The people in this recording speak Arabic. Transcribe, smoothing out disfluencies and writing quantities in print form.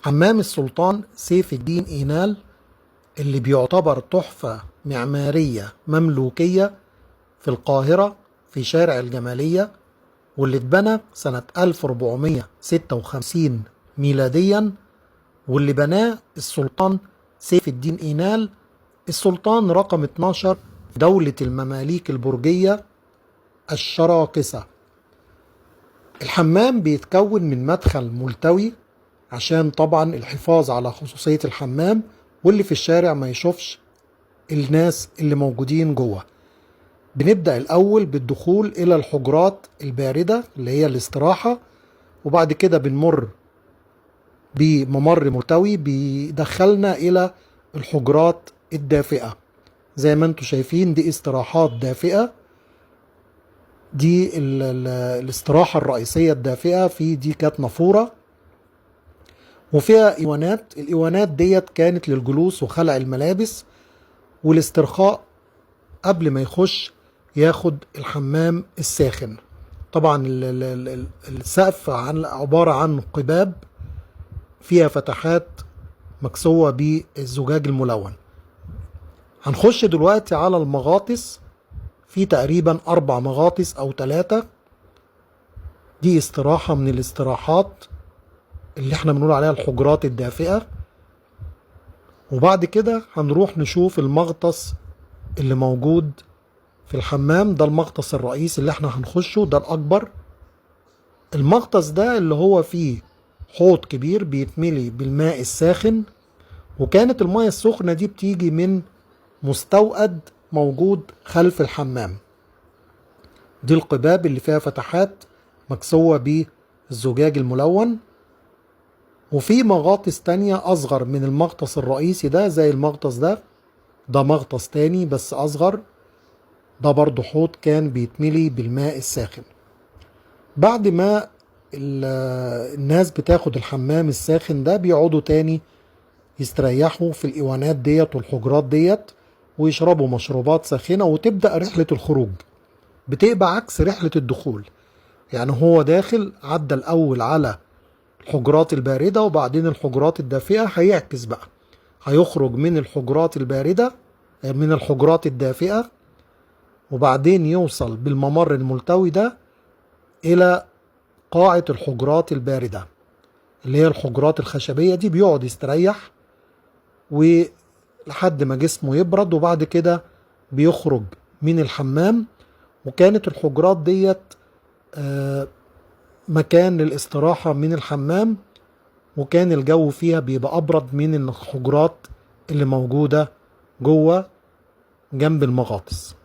حمام السلطان سيف الدين إينال اللي بيعتبر تحفة معمارية مملوكية في القاهرة في شارع الجمالية، واللي اتبنى سنة 1456 ميلاديا، واللي بناه السلطان سيف الدين إينال، السلطان رقم 12 في دولة المماليك البرجية الشراكسة. الحمام بيتكون من مدخل ملتوي عشان طبعا الحفاظ على خصوصية الحمام، واللي في الشارع ما يشوفش الناس اللي موجودين جوه. بنبدأ الأول بالدخول إلى الحجرات الباردة اللي هي الاستراحة، وبعد كده بنمر بممر ملتوي بيدخلنا إلى الحجرات الدافئة. زي ما انتم شايفين دي استراحات دافئة، دي الاستراحة الرئيسية الدافئة، في دي كانت نافورة وفيها ايوانات. الايوانات ديت كانت للجلوس وخلع الملابس والاسترخاء قبل ما يخش ياخد الحمام الساخن. طبعا السقف عبارة عن قباب فيها فتحات مكسوة بالزجاج الملون. هنخش دلوقتي على المغاطس، في تقريبا 4 مغاطس او 3. دي استراحة من الاستراحات اللي احنا بنقول عليها الحجرات الدافئة. وبعد كده هنروح نشوف المغطس اللي موجود في الحمام. ده المغطس الرئيسي اللي احنا هنخشه، ده الأكبر. المغطس ده اللي هو فيه حوض كبير بيتملي بالماء الساخن، وكانت الماء السخنة دي بتيجي من مستوقد موجود خلف الحمام. دي القباب اللي فيها فتحات مكسوة بالزجاج الملون. وفي مغاطس تانية أصغر من المغطس الرئيسي ده، زي المغطس ده مغطس تاني بس أصغر. ده برضو حوض كان بيتملي بالماء الساخن. بعد ما الناس بتاخد الحمام الساخن ده بيقعدوا تاني يستريحوا في الإيوانات ديت والحجرات ديت ويشربوا مشروبات ساخنة، وتبدأ رحلة الخروج. بتبقى عكس رحلة الدخول، يعني هو داخل عدى الأول على الحجرات الباردة وبعدين الحجرات الدافئة، هيعكس بقى، هيخرج من الحجرات الباردة من الحجرات الدافئة، وبعدين يوصل بالممر الملتوي ده إلى قاعة الحجرات الباردة اللي هي الحجرات الخشبية دي. بيقعد يستريح ولحد ما جسمه يبرد، وبعد كده بيخرج من الحمام. وكانت الحجرات ديت مكان للاستراحة من الحمام، وكان الجو فيها بيبقى أبرد من الحجرات اللي موجودة جوه جنب المغاطس.